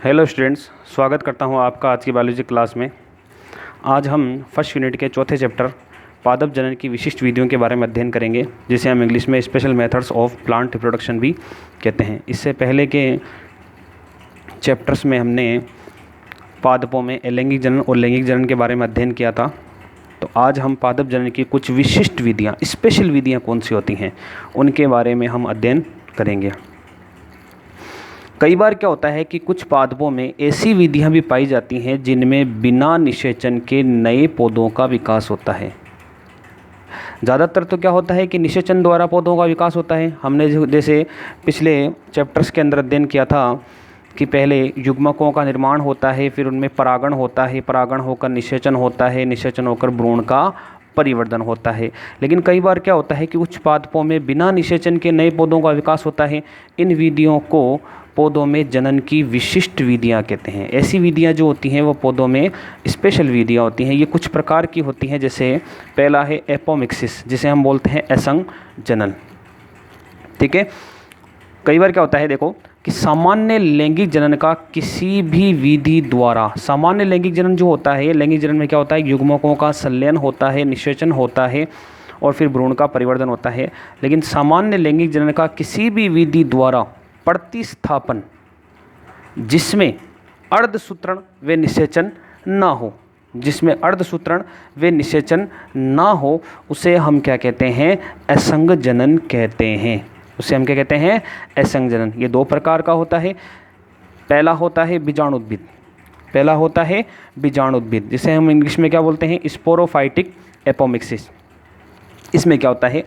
Hello students, स्वागत करता हूं आपका आज की बायोलॉजी क्लास में। आज हम फर्स्ट यूनिट के चौथे चैप्टर पादप जनन की विशिष्ट विधियों के बारे में अध्ययन करेंगे, जिसे हम इंग्लिश में special methods of plant reproduction भी कहते हैं। इससे पहले के चैप्टर्स में हमने पादपों में अलैंगिक जनन और लैंगिक जनन के बारे में अध्ययन किया था। तो आज हम पादप जनन की कुछ विशिष्ट विधियाँ, स्पेशल विधियाँ कौन सी होती हैं, उनके बारे में हम अध्ययन करेंगे। कई बार क्या होता है कि कुछ पादपों में ऐसी विधियां भी पाई जाती हैं जिनमें बिना निषेचन के नए पौधों का विकास होता है। ज़्यादातर तो क्या होता है कि निषेचन द्वारा पौधों का विकास होता है। हमने जैसे पिछले चैप्टर्स के अंदर अध्ययन किया था कि पहले युग्मकों का निर्माण होता है, फिर उनमें परागण होता है, परागण होकर निषेचन होता है, निषेचन होकर भ्रूण का परिवर्धन होता है। लेकिन कई बार क्या होता है कि कुछ पादपों में बिना निषेचन के नए पौधों का विकास होता है। इन विधियों को पौधों में जनन की विशिष्ट विधियां कहते हैं। ऐसी विधियां जो होती हैं वो पौधों में स्पेशल विधियां होती हैं। ये कुछ प्रकार की होती हैं, जैसे पहला है एपोमिक्सिस, जिसे हम बोलते हैं असंग जनन। ठीक है। कई बार क्या होता है, देखो कि सामान्य लैंगिक जनन का किसी भी विधि द्वारा, सामान्य लैंगिक जनन जो होता है, लैंगिक जनन में क्या होता है, युग्मकों का संलयन होता है, निषेचन होता है और फिर भ्रूण का परिवर्धन होता है। लेकिन सामान्य लैंगिक जनन का किसी भी विधि द्वारा प्रतिस्थापन जिसमें अर्धसूत्रण व निषेचन ना हो, जिसमें अर्धसूत्रण व निषेचन ना हो, उसे हम क्या कहते हैं, असंग जनन कहते हैं। उसे हम क्या कहते हैं, असंग जनन। ये दो प्रकार का होता है। पहला होता है बीजाणुद्भिद, पहला होता है बीजाणुद्भिद, जिसे हम इंग्लिश में क्या बोलते हैं, स्पोरोफाइटिक एपोमिक्सिस। इसमें क्या होता है,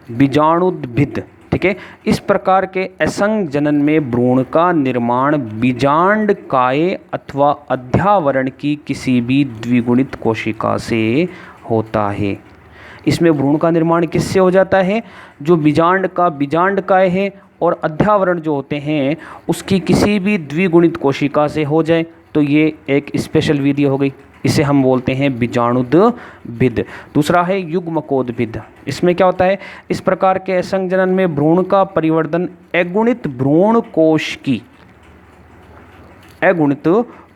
बीजाणुद्भिद। ठीक है। इस प्रकार के असंग जनन में भ्रूण का निर्माण बीजांड काय अथवा अध्यावरण की किसी भी द्विगुणित कोशिका से होता है। इसमें भ्रूण का निर्माण किससे हो जाता है, जो बीजांड का बीजांड काय है और अध्यावरण जो होते हैं उसकी किसी भी द्विगुणित कोशिका से हो जाए, तो ये एक स्पेशल विधि हो गई। इसे हम बोलते हैं बीजाणुद्भिद। दूसरा है युग्मकोद्भिद। इसमें क्या होता है, इस प्रकार के असंग जनन में भ्रूण का परिवर्तन अगुणित भ्रूण कोश की, अगुणित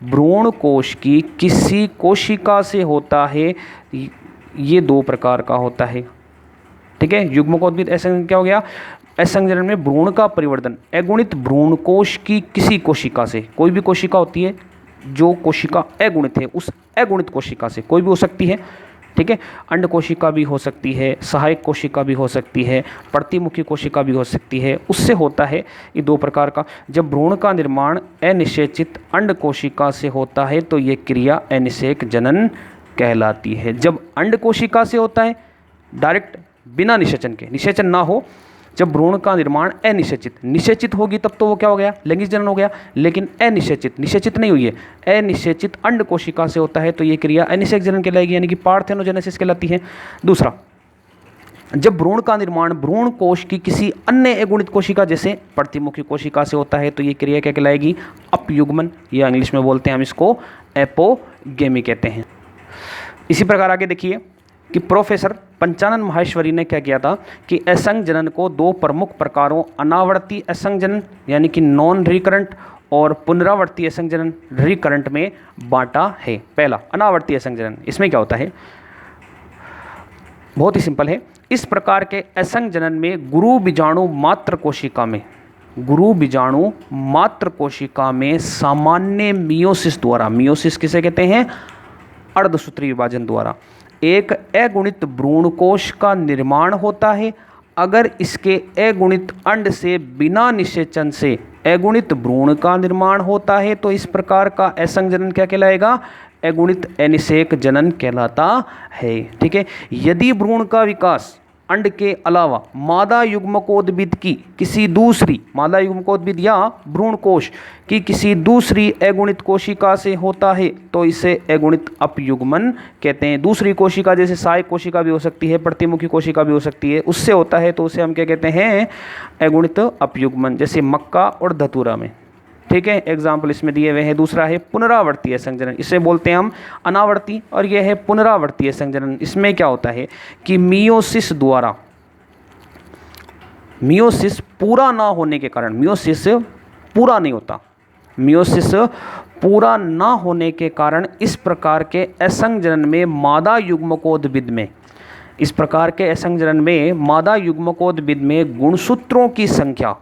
भ्रूण कोश की किसी कोशिका से होता है। ये दो प्रकार का होता है। ठीक है। युग्मकोद्भिद असंग क्या हो गया, असंग जनन में भ्रूण का परिवर्तन अगुणित भ्रूण कोश की किसी कोशिका से, कोई भी कोशिका होती है जो कोशिका अगुणित है, उस अगुणित कोशिका से, कोई भी हो सकती है। ठीक है। अंड कोशिका भी हो सकती है, सहायक कोशिका भी हो सकती है, प्रतिमुखी कोशिका भी हो सकती है, उससे होता है। ये दो प्रकार का। जब भ्रूण का निर्माण अनिषेचित अंड कोशिका से होता है तो ये क्रिया अनिषेक जनन कहलाती है। जब अंड कोशिका से होता है डायरेक्ट बिना निषेचन के, निषेचन ना हो, जब भ्रूण का निर्माण अनिषेचित, निषेचित होगी तब तो वो क्या हो गया, लैंगिक जनन हो गया। लेकिन अनिषेचित, निषेचित नहीं हुई है, अनिषेचित अंड कोशिका से होता है तो ये क्रिया अनिषेक जनन कहलाएगी, यानी कि पार्थेनोजेनेसिस कहलाती है। दूसरा, जब भ्रूण का निर्माण भ्रूण कोश की किसी अन्य अगुणित कोशिका जैसे प्रतिमुखी कोशिका से होता है तो ये क्रिया क्या कहलाएगी, अपयुग्मन, या इंग्लिश में बोलते हैं हम इसको एपोगेमी कहते हैं। इसी प्रकार आगे देखिए कि प्रोफेसर पंचानन माहेश्वरी ने क्या किया था कि असंग जनन को दो प्रमुख प्रकारों, अनावर्ती असंग जनन यानी कि नॉन रिकरेंट और पुनरावर्ती असंग जनन रिकरेंट में बांटा है। पहला अनावर्ती असंग जनन, इसमें क्या होता है, बहुत ही सिंपल है। इस प्रकार के असंग जनन में गुरु बीजाणु मात्र कोशिका में, गुरु बीजाणु मात्र कोशिका में सामान्य मियोसिस द्वारा, मियोसिस किसे कहते हैं, अर्धसूत्री विभाजन द्वारा एक अगुणित भ्रूणकोश का निर्माण होता है। अगर इसके अगुणित अंड से बिना निषेचन से अगुणित भ्रूण का निर्माण होता है तो इस प्रकार का असंग जनन क्या कहलाएगा, अगुणित अनिषेक जनन कहलाता है। ठीक है। यदि भ्रूण का विकास अंड के अलावा मादा युग्मकोद्भिद की किसी दूसरी, मादा युग्मकोद्भिद या भ्रूणकोश की किसी दूसरी अगुणित कोशिका से होता है तो इसे अगुणित अपयुग्मन कहते हैं। दूसरी कोशिका जैसे सहायक कोशिका भी हो सकती है, प्रतिमुखी कोशिका भी हो सकती है, उससे होता है तो उसे हम क्या कहते हैं, अगुणित अपयुग्मन, जैसे मक्का और धतूरा में। ठीक है। एग्जाम्पल इसमें दिए हुए हैं। दूसरा है पुनरावर्ती असंग जनन, इसे बोलते हैं हम अनावर्ती, और यह है पुनरावर्ती असंग जनन। इसमें क्या होता है कि मियोसिस द्वारा, मियोसिस पूरा ना होने के कारण, मियोसिस पूरा नहीं होता, मियोसिस पूरा न होने के कारण इस प्रकार के असंजनन में मादा युग्मकोद्भिद में, इस प्रकार के असंजनन में मादा युग्मकोद्भिद में गुणसूत्रों की संख्या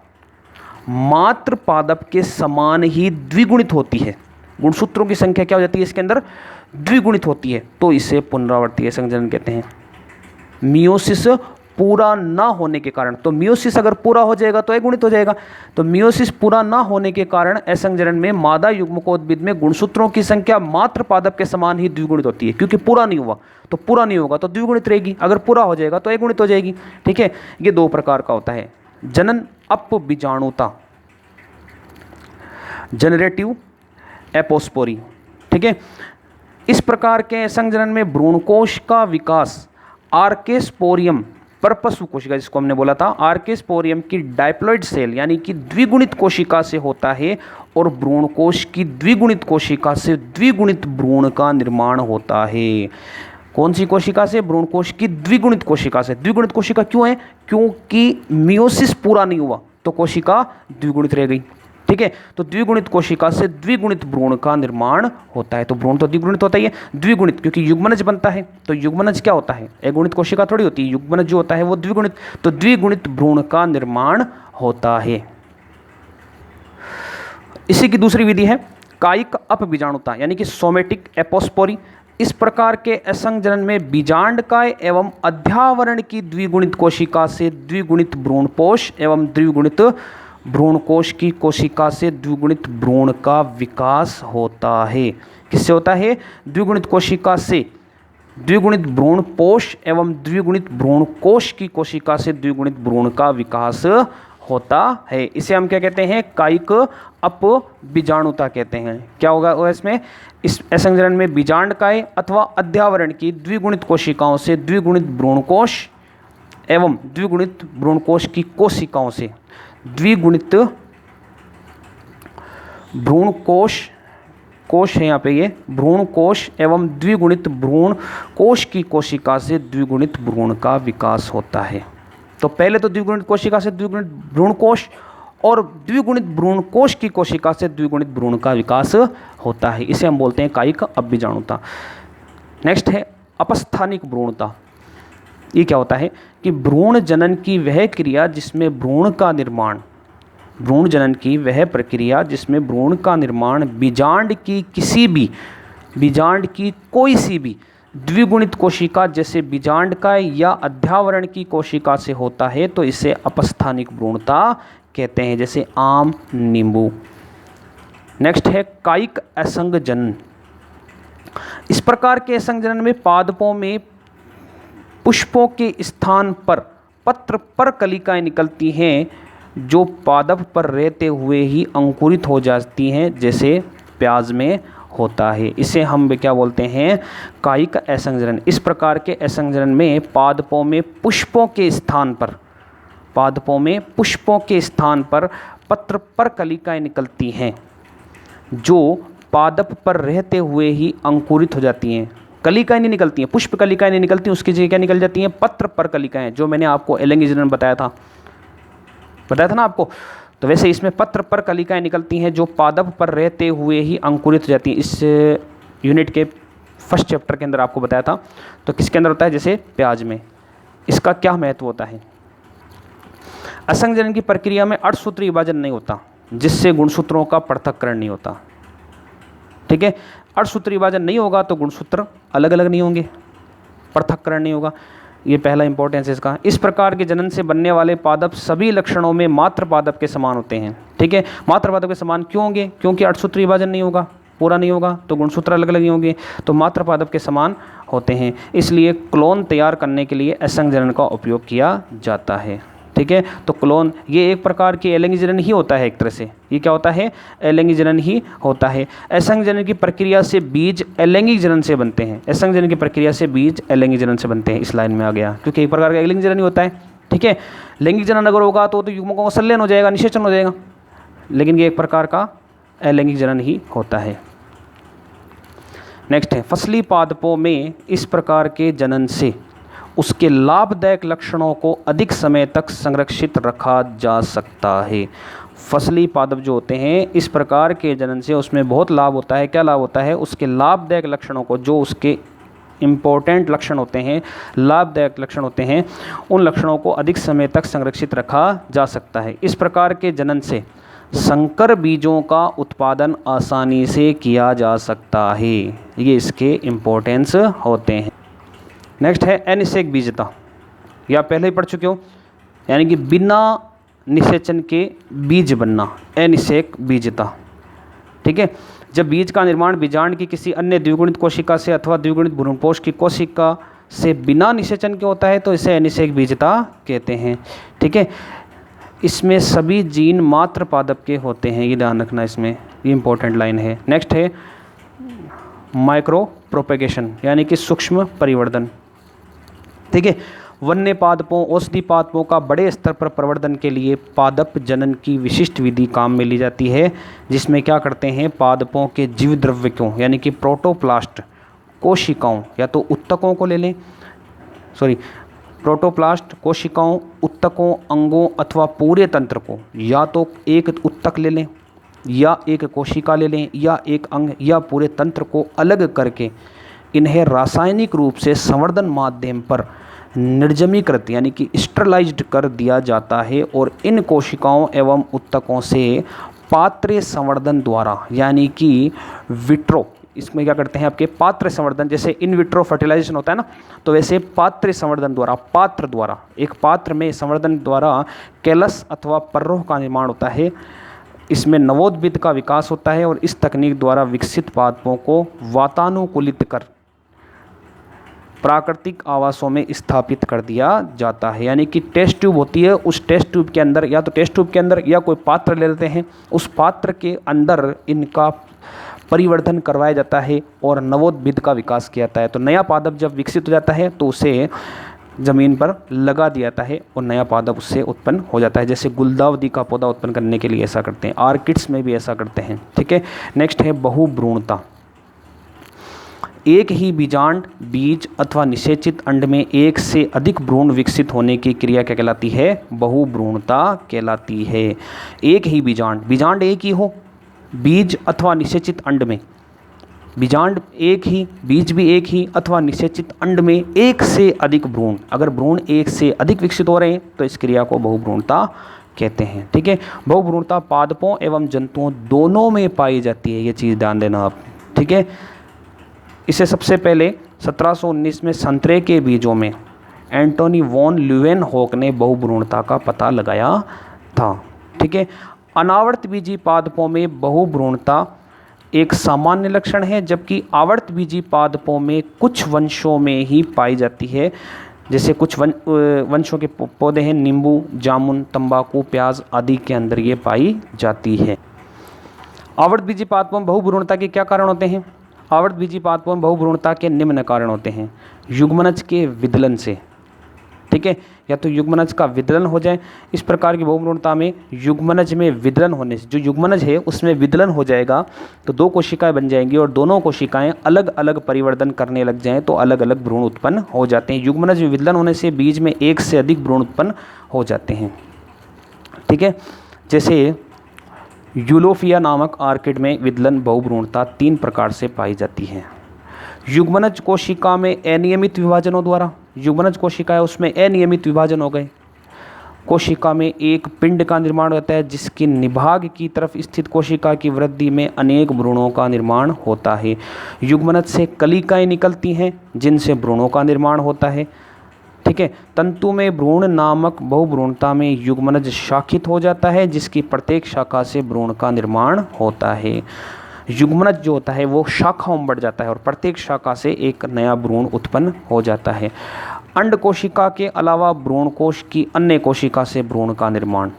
मात्र पादप के समान ही द्विगुणित होती है। गुणसूत्रों की संख्या क्या हो जाती है इसके अंदर? द्विगुणित होती है, तो इसे पुनरावर्ती असंजनन कहते हैं। मियोसिस पूरा ना होने के कारण, तो मियोसिस अगर पूरा हो जाएगा तो अगुणित हो जाएगा, तो मियोसिस पूरा ना होने के कारण असंजनन में मादा युग्मकोद्भिद में गुणसूत्रों की संख्या मात्र पादप के समान ही द्विगुणित होती है, क्योंकि पूरा नहीं हुआ, तो पूरा नहीं होगा तो द्विगुणित रहेगी, अगर पूरा हो जाएगा तो अगुणित हो जाएगी। ठीक है, ये दो प्रकार का होता है, जनन अपबीजाणुता, जनरेटिव एपोस्पोरी। ठीक है, इस प्रकार के असंजनन में भ्रूणकोश का विकास आर्केस्पोरियम परपसु कोशिका, जिसको हमने बोला था, आर्केस्पोरियम की डायप्लॉइड सेल यानी कि द्विगुणित कोशिका से होता है, और भ्रूणकोश की द्विगुणित कोशिका से द्विगुणित भ्रूण का निर्माण होता है। कौन सी कोशिका से? भ्रूणकोश की द्विगुणित कोशिका से। द्विगुणित कोशिका क्यों है? क्योंकि मियोसिस पूरा नहीं हुआ तो कोशिका द्विगुणित रह गई। ठीक है, तो द्विगुणित कोशिका से द्विगुणित भ्रूण का निर्माण होता है। तो भ्रूण तो द्विगुणित होता ही है, द्विगुणित क्योंकि युग्मनज बनता है, तो युग्मनज क्या होता है? अगुणित कोशिका थोड़ी होती है, युग्मनज जो होता है वो द्विगुणित, तो द्विगुणित भ्रूण का निर्माण होता है। इसी की दूसरी विधि है कायिक अपबीजाणुता यानी कि सोमेटिक एपोस्पोरी। इस प्रकार के असंजनन में बीजांडकाय एवं अध्यावरण की द्विगुणित कोशिका से द्विगुणित भ्रूणपोष एवं द्विगुणित भ्रूणकोश की कोशिका से द्विगुणित भ्रूण का विकास होता है। किससे होता है? द्विगुणित कोशिका से द्विगुणित भ्रूणपोष एवं द्विगुणित भ्रूणकोश की कोशिका से द्विगुणित भ्रूण का विकास होता है। इसे हम क्या कहते हैं? कायिक अपबीजाणुता कहते हैं। क्या होगा इसमें? इस असंजनन में बीजांडकाय अथवा अध्यावरण की द्विगुणित कोशिकाओं से द्विगुणित भ्रूणकोश एवं द्विगुणित भ्रूणकोश की कोशिकाओं से द्विगुणित भ्रूणकोश, कोश है यहाँ पे ये, भ्रूणकोश एवं द्विगुणित भ्रूणकोश की कोशिका से द्विगुणित भ्रूण का विकास होता है। तो पहले तो द्विगुणित कोशिका से द्विगुणित भ्रूणकोश और द्विगुणित भ्रूणकोश की कोशिका से द्विगुणित भ्रूण का विकास होता है। इसे हम बोलते हैं कायिक अपबीजाणुता। नेक्स्ट है अपस्थानिक भ्रूणता। ये क्या होता है कि भ्रूण जनन की वह क्रिया जिसमें भ्रूण का निर्माण, भ्रूण जनन की वह प्रक्रिया जिसमें भ्रूण का निर्माण बीजांड की किसी भी, बीजांड की कोई सी भी द्विगुणित कोशिका जैसे बीजांडकाय या अध्यावरण की कोशिका से होता है, तो इसे अपस्थानिक भ्रूणता कहते हैं, जैसे आम, नींबू। नेक्स्ट है कायिक असंजनन। इस प्रकार के असंजनन में पादपों में पुष्पों के स्थान पर पत्र पर कलिकाएं निकलती हैं जो पादप पर रहते हुए ही अंकुरित हो जाती हैं, जैसे प्याज में होता है। इसे हम क्या बोलते हैं? कायिक असंजनन। इस प्रकार के असंजनन में पादपों में पुष्पों के स्थान पर, पादपों में पुष्पों के स्थान पर पत्र पर कलिकाएं निकलती हैं जो पादप पर रहते हुए ही अंकुरित हो जाती हैं। कलिकाएं नहीं निकलती हैं, पुष्प कलिकाएं नहीं निकलती, उसकी जगह क्या निकल जाती हैं? पत्र पर कलिकाएं, जो मैंने आपको एलेंगी जनन बताया था ना आपको। तो वैसे इसमें पत्र पर कलिकाएं निकलती हैं जो पादप पर रहते हुए ही अंकुरित हो जाती हैं। इस यूनिट के फर्स्ट चैप्टर के अंदर आपको बताया था। तो किसके अंदर होता है? जैसे प्याज में। इसका क्या महत्व होता है? असंजनन की प्रक्रिया में अठसूत्री विभाजन नहीं होता, जिससे गुणसूत्रों का पृथक्करण नहीं होता। ठीक है, अठसूत्री विभाजन नहीं होगा तो गुणसूत्र अलग अलग नहीं होंगे, पृथक्करण नहीं होगा। ये पहला इंपॉर्टेंस है इसका। इस प्रकार के जनन से बनने वाले पादप सभी लक्षणों में मात्र पादप के समान होते हैं। ठीक है, मात्र पादप के समान क्यों होंगे? क्योंकि अठसूत्री विभाजन नहीं होगा, पूरा नहीं होगा, तो गुणसूत्र अलग अलग नहीं होंगे, तो मात्र पादप के समान होते हैं। इसलिए क्लोन तैयार करने के लिए असंजनन का उपयोग किया जाता है। ठीक है, तो क्लोन ये एक प्रकार की एलेंगी जनन ही होता है। एक तरह से ये क्या होता है? एलेंगी जनन ही होता है। असंजनन की प्रक्रिया से बीज एलेंगी जनन से बनते हैं। असंजनन की प्रक्रिया से बीज एलेंगी जनन से बनते हैं। इस लाइन में आ गया, क्योंकि एक प्रकार का एलेंगी जनन ही होता है। ठीक है, लैंगिक जनन अगर होगा तो युग्मकों का संलयन हो जाएगा, निषेचन हो जाएगा, लेकिन ये एक प्रकार का अलैंगिक जनन ही होता है। नेक्स्ट है फसली पादपों में इस प्रकार के जनन से उसके लाभदायक लक्षणों को अधिक समय तक संरक्षित रखा जा सकता है। फसली पादप जो होते हैं, इस प्रकार के जनन से उसमें बहुत लाभ होता है। क्या लाभ होता है? उसके लाभदायक लक्षणों को, जो उसके इम्पोर्टेंट लक्षण होते हैं, लाभदायक लक्षण होते हैं, उन लक्षणों को अधिक समय तक संरक्षित रखा जा सकता है। इस प्रकार के जनन से संकर बीजों का उत्पादन आसानी से किया जा सकता है। ये इसके इम्पोर्टेंस होते हैं। नेक्स्ट है अनिषेक बीजता, या पहले ही पढ़ चुके हो, यानी कि बिना निषेचन के बीज बनना, अनिषेक बीजता। ठीक है, जब बीज का निर्माण बीजांड की किसी अन्य द्विगुणित कोशिका से अथवा द्विगुणित भ्रूणपोष की कोशिका से बिना निषेचन के होता है तो इसे अनिषेक बीजता कहते हैं। ठीक है, इसमें सभी जीन मात्र पादप के होते हैं, ये ध्यान रखना, इसमें ये इंपॉर्टेंट लाइन है। नेक्स्ट है माइक्रो प्रोपेगेशन, यानी कि सूक्ष्म परिवर्धन। ठीक है, वन्य पादपों, औषधि पादपों का बड़े स्तर पर प्रवर्धन के लिए पादप जनन की विशिष्ट विधि काम में ली जाती है, जिसमें क्या करते हैं, पादपों के जीव द्रव्यकों यानी कि प्रोटोप्लास्ट कोशिकाओं, या तो उत्तकों को ले लें, प्रोटोप्लास्ट कोशिकाओं, उत्तकों, अंगों अथवा पूरे तंत्र को, या तो एक उत्तक ले लें या एक कोशिका ले लें या एक अंग या पूरे तंत्र को अलग करके इन्हें रासायनिक रूप से संवर्धन माध्यम पर निर्जमीकृत यानी कि स्टरलाइज्ड कर दिया जाता है, और इन कोशिकाओं एवं उत्तकों से पात्र संवर्धन द्वारा, यानी कि विट्रो, इसमें क्या करते हैं, आपके पात्र संवर्धन, जैसे इन विट्रो फर्टिलाइजेशन होता है ना, तो वैसे पात्र संवर्धन द्वारा, पात्र द्वारा, एक पात्र में संवर्धन द्वारा कैलस अथवा पर्रोह का निर्माण होता है। इसमें नवोद्भिद का विकास होता है और इस तकनीक द्वारा विकसित पादपों को वातानुकूलित कर प्राकृतिक आवासों में स्थापित कर दिया जाता है। यानी कि टेस्ट ट्यूब होती है, उस टेस्ट ट्यूब के अंदर, या तो टेस्ट ट्यूब के अंदर या कोई पात्र ले लेते हैं, उस पात्र के अंदर इनका परिवर्धन करवाया जाता है और नवोद्भिद का विकास किया जाता है। तो नया पादप जब विकसित हो जाता है तो उसे ज़मीन पर लगा दिया जाता है और नया पादप उससे उत्पन्न हो जाता है। जैसे गुलदाउदी का पौधा उत्पन्न करने के लिए ऐसा करते हैं, ऑर्किड्स में भी ऐसा करते हैं। ठीक है, नेक्स्ट है बहुभ्रूणता। एक ही बीजांड, बीज अथवा निषेचित अंड में एक से अधिक भ्रूण विकसित होने की क्रिया क्या कहलाती है? बहुभ्रूणता कहलाती है। एक ही बीजांड, बीजांड एक ही हो, बीज अथवा निषेचित अंड में, बीजांड एक ही, बीज भी एक ही, अथवा निषेचित अंड में एक से अधिक भ्रूण, अगर भ्रूण एक से अधिक विकसित हो रहे हैं तो इस क्रिया को बहुभ्रूणता कहते हैं। ठीक है, बहुभ्रूणता पादपों एवं जंतुओं दोनों में पाई जाती है, ये चीज़ ध्यान देना आप। ठीक है, इसे सबसे पहले 1719 में संतरे के बीजों में एंटोनी वॉन ल्यूवेनहॉक ने बहुभ्रूणता का पता लगाया था। ठीक है, अनावर्त बीजी पादपों में बहुभ्रूणता एक सामान्य लक्षण है, जबकि आवर्त बीजी पादपों में कुछ वंशों में ही पाई जाती है। जैसे कुछ वंशों के पौधे हैं, नींबू, जामुन, तंबाकू, प्याज आदि के अंदर ये पाई जाती है। आवर्त बीजी पादपों में बहुभ्रूणता के क्या कारण होते हैं? आवर्त बीजी पादपों में बहुभ्रूणता के निम्न कारण होते हैं। युग्मनज के विदलन से, ठीक है, या तो युग्मनज का विदलन हो जाए, इस प्रकार की बहुभ्रूणता में युग्मनज में विदलन होने से, जो युग्मनज है उसमें विदलन हो जाएगा तो दो कोशिकाएं बन जाएंगी और दोनों कोशिकाएं अलग अलग परिवर्तन करने लग जाएं तो अलग अलग भ्रूण उत्पन्न हो जाते हैं। युग्मनज में विदलन होने से बीज में एक से अधिक भ्रूण उत्पन्न हो जाते हैं। ठीक है, जैसे यूलोफिया नामक ऑर्किड में विदलन बहुभ्रूणता 3 प्रकार से पाई जाती है। युग्मनज कोशिका में अनियमित विभाजनों द्वारा, युग्मनज कोशिका है उसमें अनियमित विभाजन हो गए, कोशिका में एक पिंड का निर्माण होता है जिसकी निभाग की तरफ स्थित कोशिका की वृद्धि में अनेक भ्रूणों का निर्माण होता है। युग्मनज से कलिकाएं निकलती हैं जिनसे भ्रूणों का निर्माण होता है। ठीक है, तंतु में भ्रूण नामक बहुभ्रूणता में युग्मनज शाखित हो जाता है जिसकी प्रत्येक शाखा से भ्रूण का निर्माण होता है। युग्मनज जो होता है वो शाखाओं में बढ़ जाता है और प्रत्येक शाखा से एक नया भ्रूण उत्पन्न हो जाता है। अंड कोशिका के अलावा भ्रूण कोश की अन्य कोशिका से भ्रूण का निर्माण,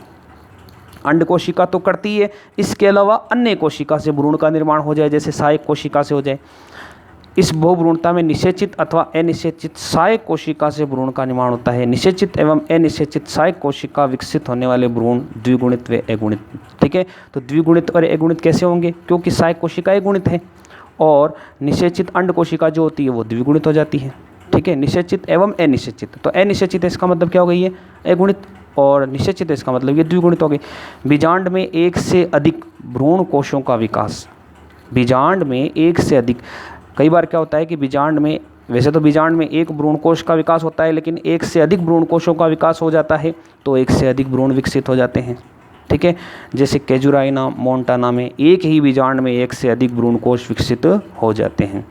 अंड कोशिका तो करती है, इसके अलावा अन्य कोशिका से भ्रूण का निर्माण हो जाए, जैसे सहायक कोशिका से हो जाए। इस बहुभ्रूणता में निषेचित अथवा अनिषेचित सहायक कोशिका से भ्रूण का निर्माण होता है। निषेचित एवं अनिषेचित सहायक कोशिका विकसित होने वाले भ्रूण द्विगुणित व अगुणित। ठीक है, तो द्विगुणित और अगुणित कैसे होंगे? क्योंकि सहायक कोशिका अगुणित है और निषेचित अंड कोशिका जो होती है वो द्विगुणित हो जाती है। ठीक है, निषेचित एवं अनिषेचित, तो अनिषेचित इसका मतलब क्या हो गई है? अगुणित, और निषेचित इसका मतलब ये द्विगुणित हो गई। बीजांड में एक से अधिक भ्रूण कोशों का विकास, बीजांड में एक से अधिक, कई बार क्या होता है कि बीजांड में, वैसे तो बीजांड में एक भ्रूण कोश का विकास होता है, लेकिन एक से अधिक भ्रूण कोशों का विकास हो जाता है तो एक से अधिक भ्रूण विकसित हो जाते हैं। ठीक है, जैसे कैजुराइना मोंटाना में एक ही बीजांड में एक से अधिक भ्रूण कोश विकसित हो जाते हैं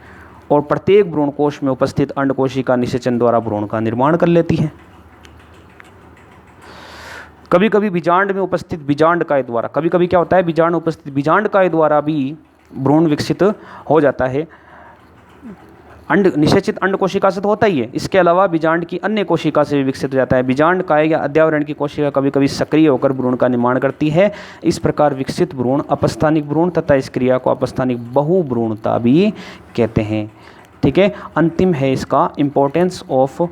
और प्रत्येक भ्रूण कोश में उपस्थित अंडकोशिका निषेचन द्वारा भ्रूण का निर्माण कर लेती है। कभी कभी बीजांड में उपस्थित बीजांडकाय द्वारा, कभी कभी क्या होता है बीजांड में उपस्थित बीजांडकाय द्वारा भी भ्रूण विकसित हो जाता है। अंड निषेचित अंड कोशिका से तो होता ही है, इसके अलावा बीजांड की अन्य कोशिका से भी विकसित हो जाता है। बीजांडकाय या अद्यावरण की कोशिका कभी कभी सक्रिय होकर भ्रूण का निर्माण करती है। इस प्रकार विकसित भ्रूण अपस्थानिक भ्रूण तथा इस क्रिया को अपस्थानिक बहुभ्रूणता भी कहते हैं। ठीक है, अंतिम है इसका इंपॉर्टेंस ऑफ,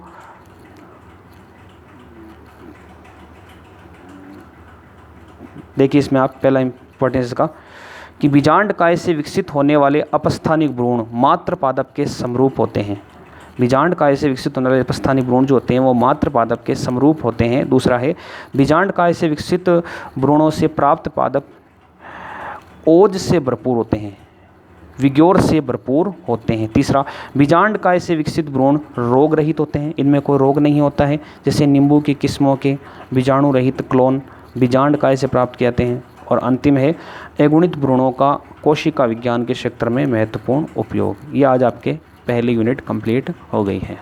देखिए इसमें आप पहला इंपॉर्टेंस का कि बीजांडकाय से विकसित होने वाले अपस्थानिक भ्रूण मात्र पादप के समरूप होते हैं। बीजांडकाय से विकसित होने वाले अपस्थानिक भ्रूण जो होते हैं वो मात्र पादप के समरूप होते हैं। दूसरा है बीजांडकाय से विकसित भ्रूणों से प्राप्त पादप ओज से भरपूर होते हैं, विग्योर से भरपूर होते हैं। तीसरा, बीजांडकाय से विकसित भ्रूण रोग रहित होते हैं, इनमें कोई रोग नहीं होता है, जैसे नींबू की किस्मों के बीजाणु रहित क्लोन बीजांडकाय से प्राप्त किए जाते हैं। और अंतिम है अगुणित भ्रूणों का कोशिका विज्ञान के क्षेत्र में महत्वपूर्ण उपयोग। ये आज आपके पहली यूनिट कंप्लीट हो गई है।